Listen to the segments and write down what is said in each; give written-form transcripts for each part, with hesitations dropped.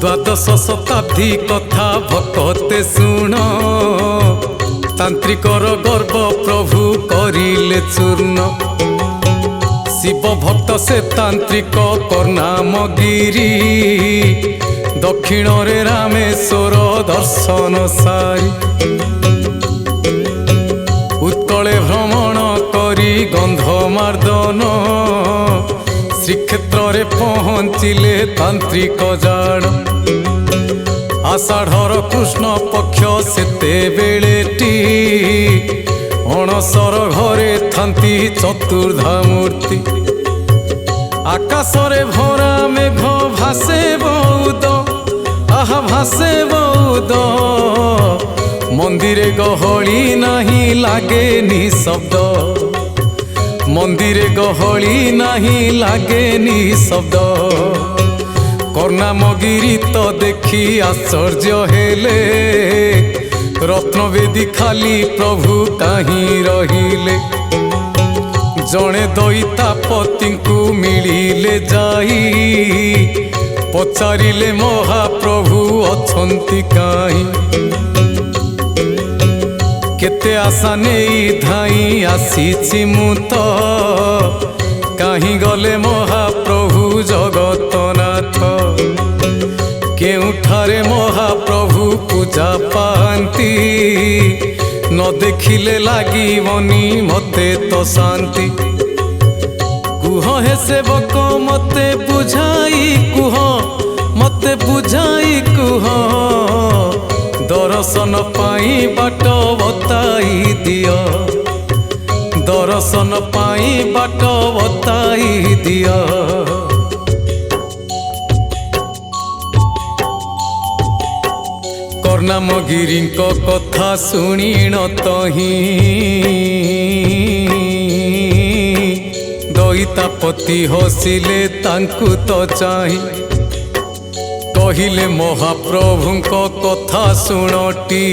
द्वादश शताब्दी कथा भकते शुण तांत्रिकर गर्व प्रभु करिले चूर्ण शिव भक्त से तांत्रिक कर्णामगिरी दक्षिण रे रामेश्वर दर्शन सारी उत्कले भ्रमण करी गंधमार्दन श्रीक्षेत्र रे पहुँचिले तांत्रिक जाण आषाढ़र कृष्ण पक्ष सेते बेलेटी अणसर घरे थांती चतुर्धा मूर्ति आकाशरे भरा मेघ भासे बौद आहा भासे बौद मंदिरे गहली नहीं लागे निशब्द मंदिरे गहली नहीं लागे निशब्द कर्णामगिरी तो देखी आश्चर्य हेले रत्नवेदी खाली प्रभु कहीं रहिले जड़े दैतापति को मिलिले जाई पचारिले महाप्रभु अछंती कहीं केते आशा नहीं धाई आसीछि मु तो कहीं गले महाप्रभु जगतनाथ केउठारे महाप्रभु पूजा पाती न देखिले लागिवनी मते तो शांति कुह हे सेवक मते बुझाई कुह मते बुझाई कुह दर्शन पाई बाट बताई दिया दर्शन पाई बाट बताई दिया कर्णामगिरी कथा शुणिन तही दैतापति हसिले तांकु तो चाही कहिले महाप्रभु कथा शुणटी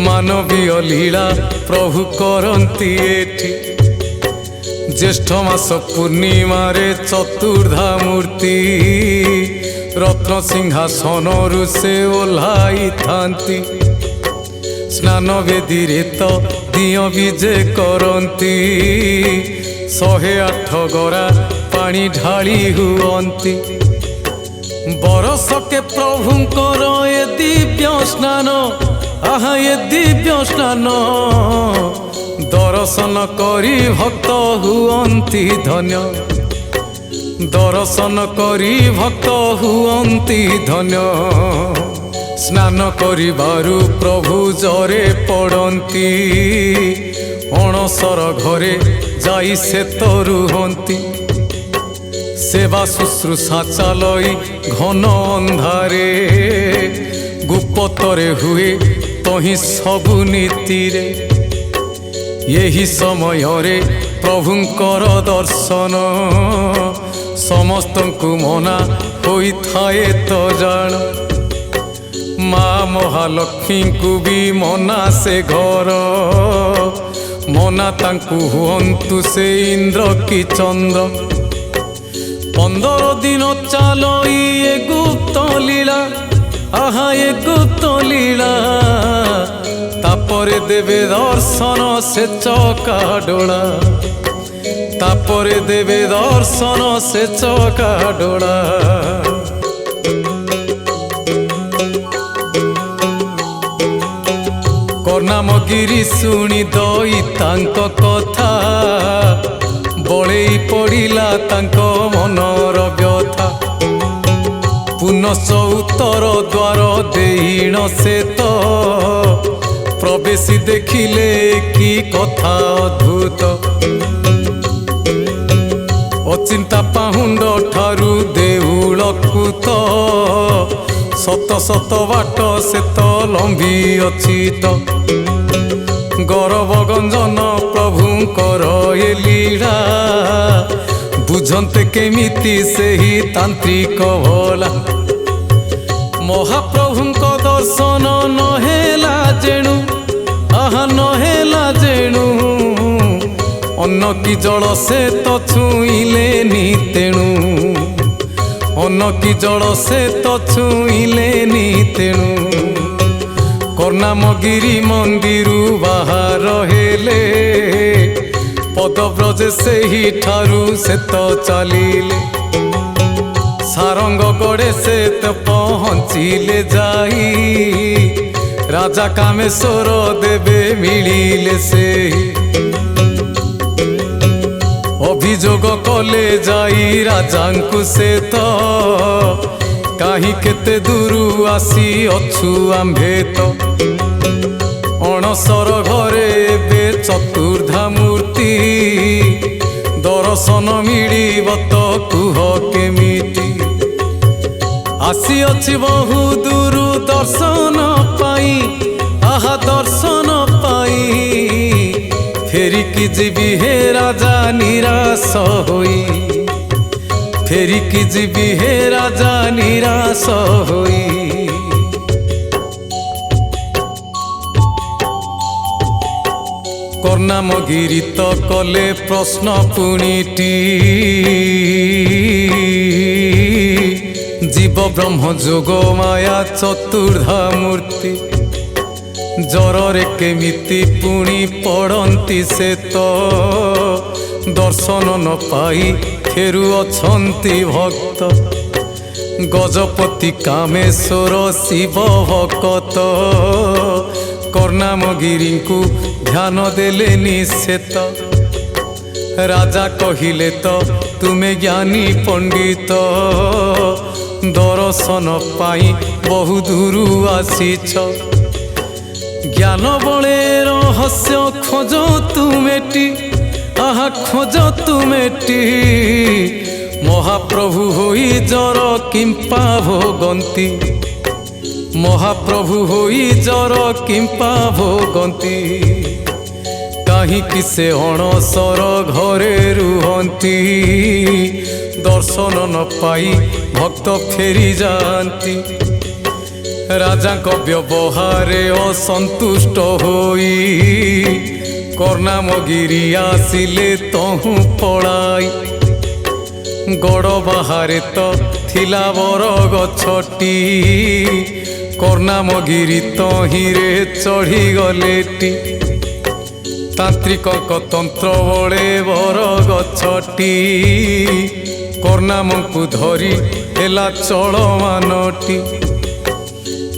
मानवीय लीला प्रभु करती एठी ज्येष्ठ मास पूर्णिमा रे चतुर्धा मूर्ति रत्न सिंहासन से ओह्लाई थांती स्नान वेदी रे तो दियो विजे करती 108 गरा पानी ढाली हुअंती बरसके प्रभुंकर ये दिव्य स्नान आहा ये दिव्य स्नान दर्शन करी भक्त हुअंती धन्य दर्शन करी भक्त हुअंती धन्य स्नान करिबारु प्रभु जरे पड़ती अणसर घरे जाई से तो रुहंती सेवा शुश्रूषा चलई घन अंधारे गुप्तरे हुए तही सबु नीति रे यही समय रे प्रभुंकर दर्शन समस्त को मना होई थाए तो जान माँ महालक्ष्मी को भी मना से घर मना तांकु हुअंतु से इंद्र की चंद्र 15 दिन चलो ये गुप्त लीला आहा ये गुप्त लीला तापरे देवे दर्शन से चौका डोला तापरे देवे दर्शन से चौका डोला कर्णामगिरी शुणी दैतांक कथा बड़े पड़िला तांको मनर व्यथा पुनश्च उत्तर द्वार देईन से तो प्रवेशी देखिले की कथा अद्भुत अचिंता पाहुंड ठारू देउलकु तो शत शत बाट से तो लंबी अछि तो गौरव गंजन प्रभुंकर ये लीला बुझंते केमिति से ही तांत्रिक भोला महाप्रभुंक दर्शन नहेला जेणु आहा नहेला जेणु अन्न की जल से तो छुईले नी तेणु ଅନ୍ନ କି ଜଳ ସେ ତ ଛୁଇଁଲେନି ତେଣୁ କର୍ଣ୍ଣାମଗିରି ମନ୍ଦିରୁ ବାହାର ହେଲେ ପଦବ୍ରଜେ ସେହିଠାରୁ ସେ ତ ଚାଲିଲେ ସାରଙ୍ଗଗଡ଼େ ସେ ତ ପହଞ୍ଚିଲେ ଯାଇ ରାଜା କାମେଶ୍ୱର ଦେବେ ମିଳିଲେ ସେ ଅଭିଯୋଗ କଲେ ଯାଇ ରାଜାଙ୍କୁ ସେ ତ କାହିଁ କେତେ ଦୂରୁ ଆସି ଅଛୁ ଆମ୍ଭେ ତ ଅଣସର ଘରେ ଏବେ ଚତୁର୍ଦ୍ଧା ମୂର୍ତ୍ତି ଦର୍ଶନ ମିଳିବ ତ କୁହ କେମିତି ଆସିଅଛି ବହୁ ଦୂରୁ ଦର୍ଶନ ପାଇ ଆହା ଦର୍ଶନ ପାଇ ଫେରିକି ଯିବି ହେ ରାଜା ନିରାଶ ହୋଇ ଫେରିକି ଯିବି ହେ ରାଜା ନିରାଶ ହୋଇ କର୍ଣ୍ଣାମଗିରି ତ କଲେ ପ୍ରଶ୍ନ ପୁଣିଟି জীব ব্রহ্ম যোগ মায়া চতুর্ধা মূর্তি জ্বরে কেমিতি পুଣି পড়ନ୍ତି ସେ ତ ଦର୍ଶନ ନ ପାଇ ଫେରୁଅଛନ୍ତି ଭକ୍ତ ଗଜପତି କାମେଶ୍ୱର ଶିବ ଭକତ କର୍ଣ୍ଣାମଗିରିଙ୍କୁ ଧ୍ୟାନ ଦେଲେନି ସେ ତ ରାଜା କହିଲେ ତ ତୁମେ ଜ୍ଞାନୀ ପଣ୍ଡିତ ଦର୍ଶନ ପାଇଁ ବହୁ ଦୂରୁ ଆସିଛ ଜ୍ଞାନ ବଳେ ରହସ୍ୟ ଖୋଜ ତୁମେଟି ଆହା ଖୋଜ ତୁମେଟି ମହାପ୍ରଭୁ ହୋଇ ଜର କିମ୍ପା ଭୋଗନ୍ତି ମହାପ୍ରଭୁ ହୋଇ ଜର କିମ୍ପା ଭୋଗନ୍ତି କାହିଁକି ସେ ଅଣସର ଘରେ ରୁହନ୍ତି ଦର୍ଶନ ନ ପାଇ ଭକ୍ତ ଫେରି ଯାଆନ୍ତି ରାଜାଙ୍କ ବ୍ୟବହାରେ ଅସନ୍ତୁଷ୍ଟ ହୋଇ କର୍ଣ୍ଣାମଗିରି ଆସିଲେ ତହୁଁ ପଳାଇ ଗଡ଼ ବାହାରେ ତ ଥିଲା ବର ଗଛଟି କର୍ଣ୍ଣାମଗିରି ତହିଁରେ ଚଢ଼ିଗଲେଟି ତାନ୍ତ୍ରିକଙ୍କ ତନ୍ତ୍ର ବଳେ ବର ଗଛଟି କର୍ଣ୍ଣାମଙ୍କୁ ଧରି ହେଲା ଚଳମାନଟି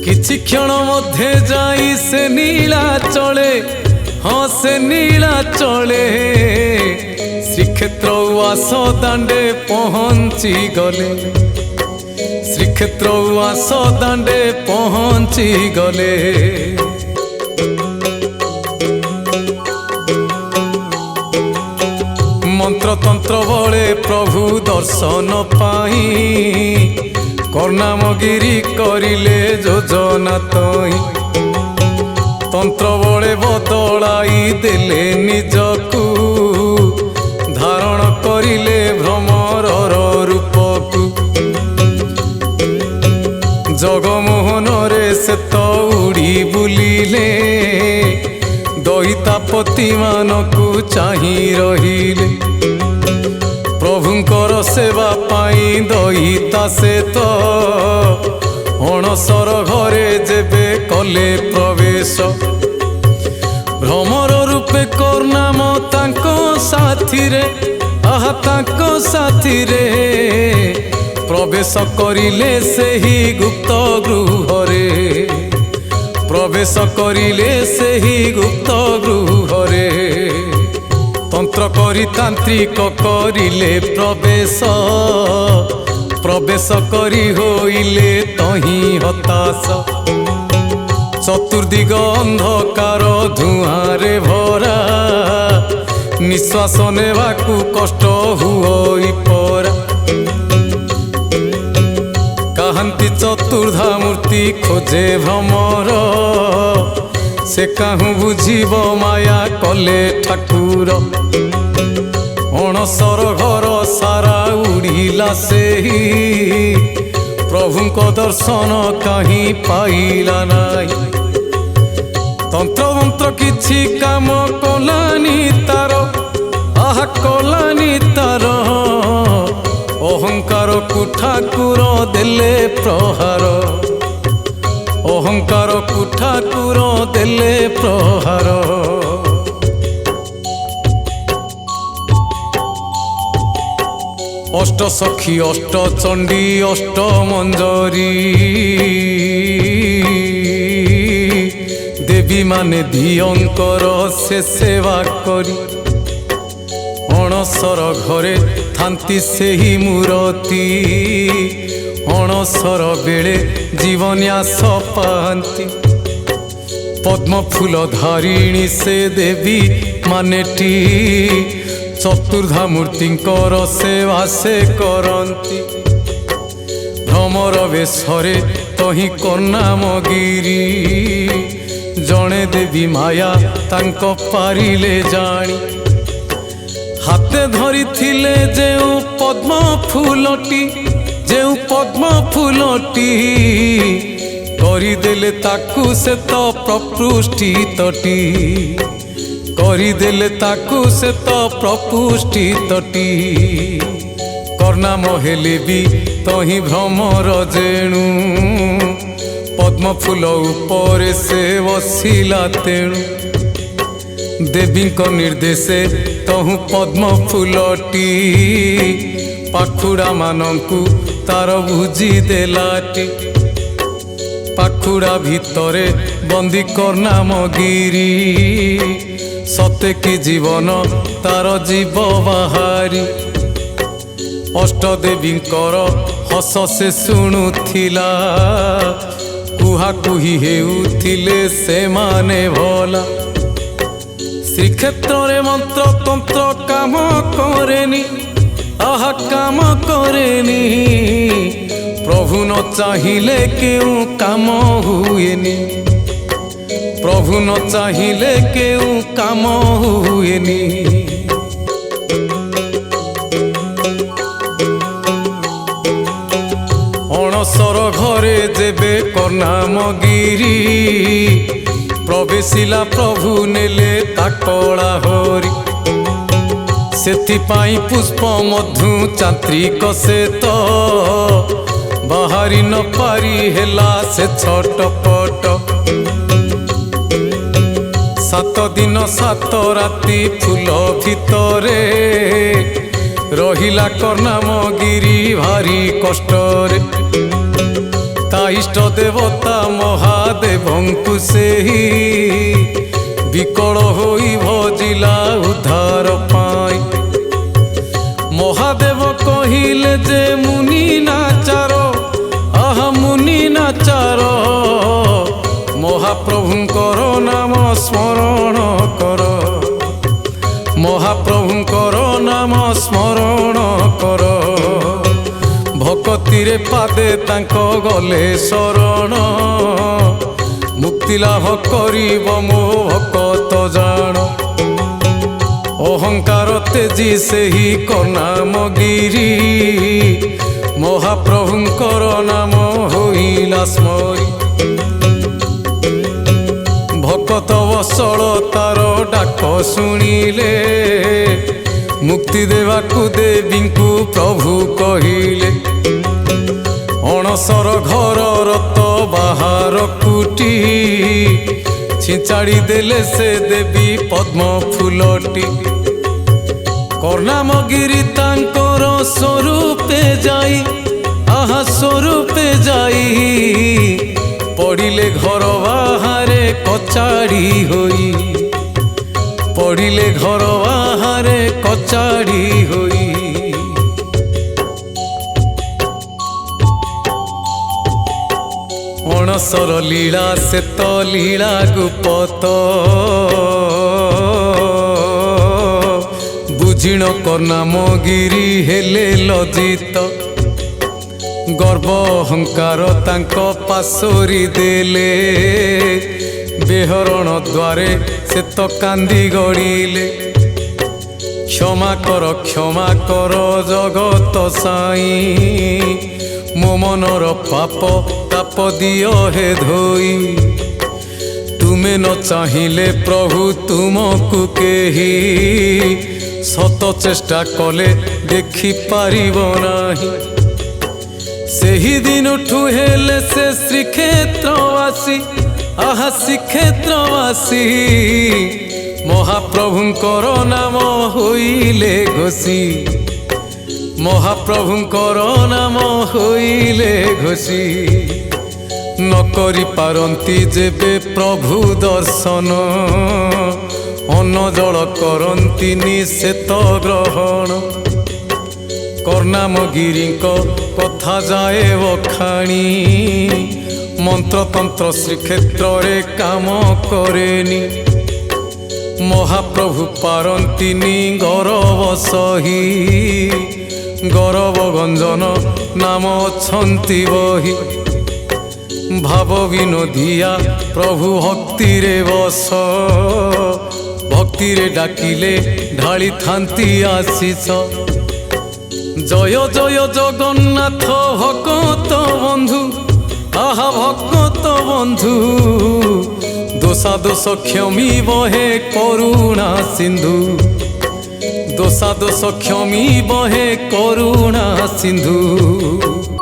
କିଛି କ୍ଷଣ ମଧ୍ୟରେ ଯାଇ ସେ ନୀଳାଚଳେ ହଁ ସେ ନୀଳାଚଳେ ଶ୍ରୀକ୍ଷେତ୍ର ଉଆସ ଦାଣ୍ଡେ ପହଞ୍ଚି ଗଲେ ଶ୍ରୀକ୍ଷେତ୍ର ଉଆସ ଦାଣ୍ଡେ ପହଞ୍ଚି ଗଲେ ମନ୍ତ୍ରତନ୍ତ୍ର ବଳେ ପ୍ରଭୁ ଦର୍ଶନ ପାଇଁ କର୍ଣ୍ଣାମଗିରି କରିଲେ ଯୋଜନା ତହିଁ ତନ୍ତ୍ର ବଳେ ବଦଳାଇ ଦେଲେ ନିଜକୁ ଧାରଣ କରିଲେ ଭ୍ରମରର ରୂପକୁ ଜଗମୋହନରେ ସେ ତ ଉଡ଼ି ବୁଲିଲେ ଦଇତାପତି ମାନଙ୍କୁ ଚାହିଁ ରହିଲେ ପ୍ରଭୁଙ୍କର ସେବା ପାଇଁ ଦଇତା ସେ ତ ଅଣସର ଘରେ ଯେବେ କଲେ ପ୍ରବେଶ ଭ୍ରମର ରୂପେ କର୍ଣ୍ଣାମ ତାଙ୍କ ସାଥିରେ ଆହା ତାଙ୍କ ସାଥିରେ ପ୍ରବେଶ କରିଲେ ସେହି ଗୁପ୍ତ ଗୃହରେ ପ୍ରବେଶ କରିଲେ ସେହି ଗୁପ୍ତ ଗୃହରେ ତନ୍ତ୍ର କରି ତାନ୍ତ୍ରିକ କରିଲେ ପ୍ରବେଶ କରି ହୋଇଲେ ତହିଁ ହତାଶ ଚତୁର୍ଦିଗ ଅନ୍ଧକାର ଧୂଆଁରେ ଭରା ନିଶ୍ୱାସ ନେବାକୁ କଷ୍ଟ ହୁଏ ପରା କାହାନ୍ତି ଚତୁର୍ଦ୍ଧା ମୂର୍ତ୍ତି ଖୋଜେ ଭ୍ରମର ସେ କାହୁଁ ବୁଝିବ ମାୟା କଲେ ଠାକୁର ଅଣସର ଘର ସାରା ଉଡ଼ିଲା ସେହି ପ୍ରଭୁଙ୍କ ଦର୍ଶନ କାହିଁ ପାଇଲା ନାହିଁ ତନ୍ତ୍ରମନ୍ତ୍ର କିଛି କାମ କଲାନି ତାର ଆହା କଲାନି ତାର ଅହଙ୍କାର ଅହଙ୍କାରକୁ ଠାକୁର ଦେଲେ ପ୍ରହାର, ଅହଙ୍କାରକୁ ଠାକୁର ଦେଲେ ପ୍ରହାର। ଅଷ୍ଟ ସଖୀ ଅଷ୍ଟ ଚଣ୍ଡୀ ଅଷ୍ଟ ମଞ୍ଜରୀ, ଦେବୀ ମାନେ ଧିଅଙ୍କର ସେ ସେବା କରି, ଅଣସର ଘରେ ଥାନ୍ତି ସେହି ମୂରତି, ଅଣସର ବେଳେ ଜୀବନ୍ୟାସ ପାଆନ୍ତି। ପଦ୍ମ ଫୁଲ ଧାରିଣୀ ସେ ଦେବୀ ମାନେଟି, ଚତୁର୍ଦ୍ଧା ମୂର୍ତ୍ତିଙ୍କର ସେବା ସେ କରନ୍ତି। ଭ୍ରମର ବେଶରେ ତହିଁ କର୍ଣ୍ଣାମଗିରି, ଜଣେ ଦେବୀ ମାୟା ତାଙ୍କ ପାରିଲେ ଜାଣି। ହାତେ ଧରିଥିଲେ ଯେଉଁ ପଦ୍ମ ଫୁଲଟି, ଯେଉଁ ପଦ୍ମ ଫୁଲଟି, କରିଦେଲେ ତାକୁ ସେ ତ ପ୍ରପୃଷ୍ଠିତଟି, କରିଦେଲେ ତାକୁ ସେ ତ ପ୍ରପୃଷ୍ଠିତଟି। କର୍ଣ୍ଣାମ ହେଲେ ବି ତହିଁ ଭ୍ରମର ଯେଣୁ, ପଦ୍ମ ଫୁଲ ଉପରେ ସେ ବସିଲା ତେଣୁ। ଦେବୀଙ୍କ ନିର୍ଦ୍ଦେଶେ ତହୁଁ ପଦ୍ମ ଫୁଲଟି, ପାଖୁଡ଼ା ମାନଙ୍କୁ ତାର ବୁଝି ଦେଲାଟି। ପାଖୁଡ଼ା ଭିତରେ ବନ୍ଦୀ କର୍ଣ୍ଣାମଗିରି, ସତେ କି ଜୀବନ ତାର ଜୀବ ବାହାରି। ଅଷ୍ଟଦେବୀଙ୍କର ହସ ସେ ଶୁଣୁଥିଲା, କୁହାକୁହି ହେଉଥିଲେ ସେମାନେ ଭଲା। ଶ୍ରୀକ୍ଷେତ୍ରରେ ମନ୍ତ୍ର ତନ୍ତ୍ର କାମ କରେନି, ଆହା କାମ କରେନି। ପ୍ରଭୁ ନ ଚାହିଁଲେ କେଉଁ କାମ ହୁଏନି, ପ୍ରଭୁ ନ ଚାହିଁଲେ କେଉଁ କାମ ହୁଏନି। ଅଣସର ଘରେ ଯେବେ କର୍ଣ୍ଣାମଗିରି, ପ୍ରବେଶିଲା ପ୍ରଭୁ ନେଲେ ତା କଳା ହରି। ସେଥିପାଇଁ ପୁଷ୍ପ ମଧୁ ଚାନ୍ତ୍ରିକ ସେ ତ, ବାହାରି ନ ପାରି ହେଲା ସେ ଛଟପଟ। 7 ଦିନ 7 ରାତି ଫୁଲ ଭିତରେ, ରହିଲା କର୍ଣ୍ଣାମଗିରି ଭାରି କଷ୍ଟରେ। ତା ଇଷ୍ଟ ଦେବତା ମହାଦେବଙ୍କୁ ସେହି, ବିକଳ ହୋଇ ଭଜିଲା ଉଦ୍ଧାର ପାଇଁ। ମହାଦେବ କହିଲେ ଯେ ମୁନି ନାଚାର, ଆହା ମୁନି ନାଚାର। ମହାପ୍ରଭୁଙ୍କର ନାମ ସ୍ମରଣ କର, ମହାପ୍ରଭୁଙ୍କର ନାମ ସ୍ମରଣ କର। ଭକତିରେ ପାଦେ ତାଙ୍କ ଗଲେ ଶରଣ, ମୁକ୍ତି ଲାଭ କରିବ ମୋ ଭକତ ଜାଣ। ଅହଙ୍କାର ତେଜି ସେହି କର୍ଣ୍ଣାମଗିରି, ମହାପ୍ରଭୁଙ୍କର ନାମ ହୋଇଲା ସ୍ମରି। ଭକତ ବସଳ ତାର ଡାକ ଶୁଣିଲେ, ମୁକ୍ତି ଦେବାକୁ ଦେବୀଙ୍କୁ ପ୍ରଭୁ କହିଲେ। ଅଣସର ଘରର ତ ବାହାରକୁଟି, ଛିଞ୍ଚାଡ଼ି ଦେଲେ ସେ ଦେବୀ ପଦ୍ମ ଫୁଲଟି। କର୍ଣ୍ଣାମଗିରି ତାଙ୍କର ସ୍ୱରୂପେ ଯାଇ, ଆହା ସ୍ୱରୂପେ ଯାଇ, ପଡ଼ିଲେ ଘର ବାହାରେ କଚାଡ଼ି ହୋଇ, ପଡ଼ିଲେ ଘର ବାହାରେ କଚାଡ଼ି ହୋଇ। ଅଣସର ଲୀଳା ସେ ତ ଲୀଳା ଗୁପତ, ବୁଝିଣ କର୍ଣ୍ଣାମଗିରି ହେଲେ ଲଜ୍ଜିତ। ଗର୍ବ ଅହଙ୍କାର ତାଙ୍କ ପାଶୋରି ଦେଲେ, ବେହରଣ ଦ୍ୱାରେ ସେ ତ କାନ୍ଦି ଗଡ଼ିଲେ। କ୍ଷମା କର ଜଗତ ସାଇଁ, ମୋ ମନର ପାପ ତାପ ଦିଅ ହେ ଧୋଇ। ତୁମେ ନ ଚାହିଁଲେ ପ୍ରଭୁ ତୁମକୁ କେହି, ଶତ ଚେଷ୍ଟା କଲେ ଦେଖିପାରିବ ନାହିଁ। ସେହି ଦିନଠୁ ହେଲେ ସେ ଶ୍ରୀକ୍ଷେତ୍ରବାସୀ, ଆହା ଶ୍ରୀକ୍ଷେତ୍ରବାସୀ, ମହାପ୍ରଭୁଙ୍କର ନାମ ହୋଇଲେ ଘୋଷି, ମହାପ୍ରଭୁଙ୍କର ନାମ ହୋଇଲେ ଘୋଷି। ନ କରି ପାରନ୍ତି ଯେବେ ପ୍ରଭୁ ଦର୍ଶନ, ଅନ୍ନ ଜଳ କରନ୍ତିନି ଶ୍ଵେତ ଗ୍ରହଣ। କର୍ଣ୍ଣାମଗିରିଙ୍କ କଥା ଯାଏ ବଖାଣି, ମନ୍ତ୍ରତନ୍ତ୍ର ଶ୍ରୀକ୍ଷେତ୍ରରେ କାମ କରେନି। ମହାପ୍ରଭୁ ପାରନ୍ତିନି ଗରବ ସହି, ଗରବ ଗଞ୍ଜନ ନାମ ଅଛନ୍ତି ବହି। ଭାବ ବିନୋଦିଆ ପ୍ରଭୁ ଭକ୍ତିରେ ବସ, ଭକ୍ତିରେ ଡାକିଲେ ଢାଳିଥାନ୍ତି ଆଶିଷ। ଜୟ ଜୟ ଜଗନ୍ନାଥ ଭଗତ ବନ୍ଧୁ, ଆହା ଭଗତ ବନ୍ଧୁ, ଦୋଷାଦୋଷ କ୍ଷମୀ ବହେ କରୁଣା ସିନ୍ଧୁ, ଦୋଷାଦୋଷ କ୍ଷମୀ ବହେ କରୁଣା ସିନ୍ଧୁ।